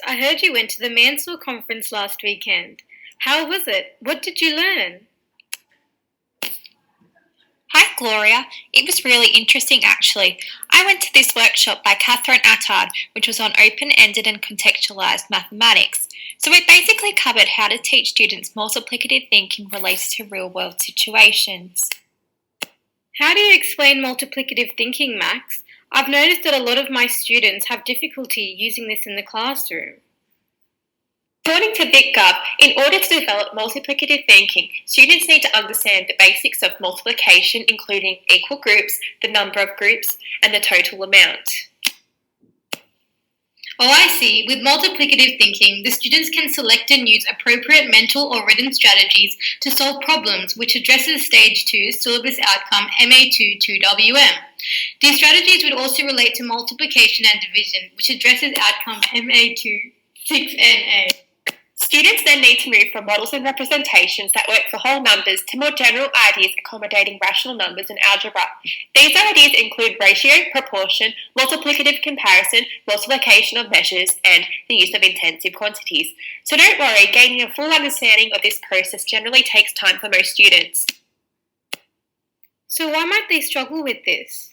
I heard you went to the Mansell conference last weekend. How was it? What did you learn? Hi, Gloria. It was really interesting, actually. I went to this workshop by Catherine Attard, which was on open-ended and contextualised mathematics. So it basically covered how to teach students multiplicative thinking related to real-world situations. How do you explain multiplicative thinking, Max? I've noticed that a lot of my students have difficulty using this in the classroom. According to VicGov, in order to develop multiplicative thinking, students need to understand the basics of multiplication, including equal groups, the number of groups, and the total amount. Oh, I see. With multiplicative thinking, the students can select and use appropriate mental or written strategies to solve problems, which addresses Stage 2 syllabus outcome MA2 2WM. These strategies would also relate to multiplication and division, which addresses outcome MA2 6NA. Students then need to move from models and representations that work for whole numbers to more general ideas accommodating rational numbers in algebra. These ideas include ratio, proportion, multiplicative comparison, multiplication of measures, and the use of intensive quantities. So don't worry, gaining a full understanding of this process generally takes time for most students. So why might they struggle with this?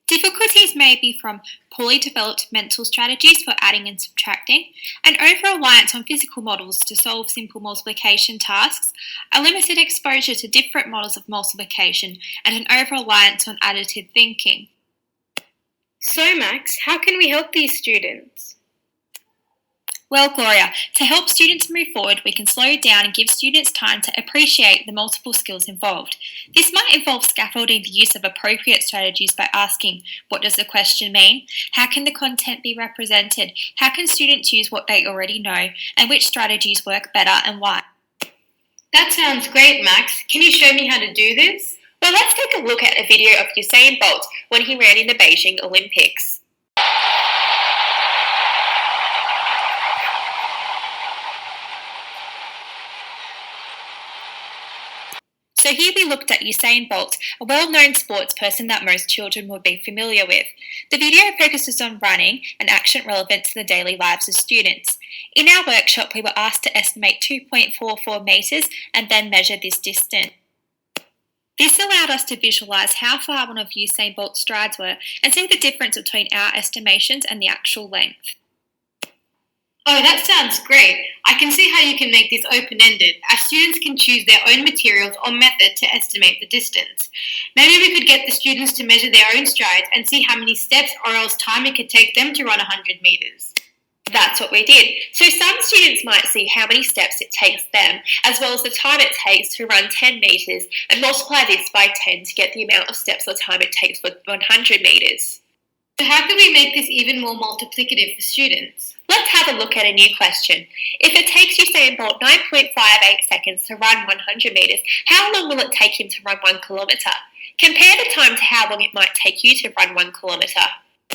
Difficulties may be from poorly developed mental strategies for adding and subtracting, an over-reliance on physical models to solve simple multiplication tasks, a limited exposure to different models of multiplication, and an over-reliance on additive thinking. So, Max, how can we help these students? Well, Gloria, to help students move forward, we can slow down and give students time to appreciate the multiple skills involved. This might involve scaffolding the use of appropriate strategies by asking, what does the question mean? How can the content be represented? How can students use what they already know? And which strategies work better and why? That sounds great, Max. Can you show me how to do this? Well, let's take a look at a video of Usain Bolt when he ran in the Beijing Olympics. So here we looked at Usain Bolt, a well-known sports person that most children would be familiar with. The video focuses on running, an action relevant to the daily lives of students. In our workshop, we were asked to estimate 2.44 metres and then measure this distance. This allowed us to visualise how far one of Usain Bolt's strides were and see the difference between our estimations and the actual length. Oh, that sounds great. I can see how you can make this open-ended, as students can choose their own materials or method to estimate the distance. Maybe we could get the students to measure their own strides and see how many steps or else time it could take them to run 100 metres. That's what we did. So some students might see how many steps it takes them, as well as the time it takes to run 10 metres, and multiply this by 10 to get the amount of steps or time it takes for 100 metres. So how can we make this even more multiplicative for students? Let's have a look at a new question. If it takes Usain Bolt 9.58 seconds to run 100 metres, how long will it take him to run 1 kilometre? Compare the time to how long it might take you to run 1 kilometre.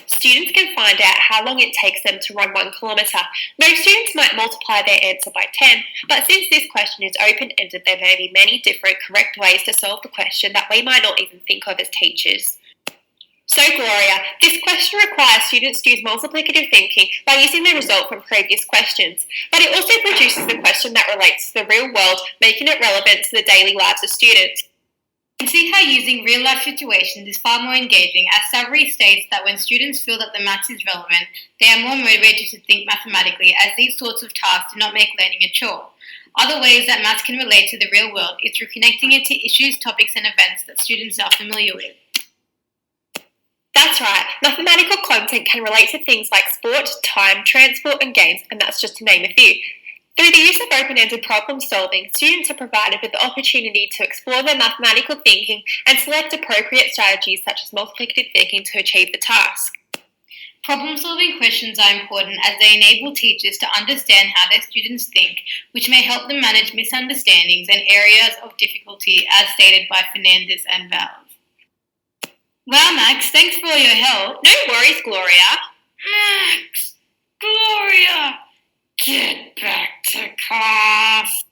Students can find out how long it takes them to run 1 kilometre. Most students might multiply their answer by 10, but since this question is open-ended, there may be many different correct ways to solve the question that we might not even think of as teachers. So, Gloria, this question requires students to use multiplicative thinking by using the result from previous questions, but it also produces a question that relates to the real world, making it relevant to the daily lives of students. You can see how using real-life situations is far more engaging, as Savory states that when students feel that the maths is relevant, they are more motivated to think mathematically, as these sorts of tasks do not make learning a chore. Other ways that maths can relate to the real world is through connecting it to issues, topics, and events that students are familiar with. That's right, mathematical content can relate to things like sport, time, transport and games, and that's just to name a few. Through the use of open-ended problem solving, students are provided with the opportunity to explore their mathematical thinking and select appropriate strategies such as multiplicative thinking to achieve the task. Problem-solving questions are important as they enable teachers to understand how their students think, which may help them manage misunderstandings and areas of difficulty as stated by Fernandez and Vowles. Wow, Max, thanks for your help. No worries, Gloria. Max! Gloria! Get back to class!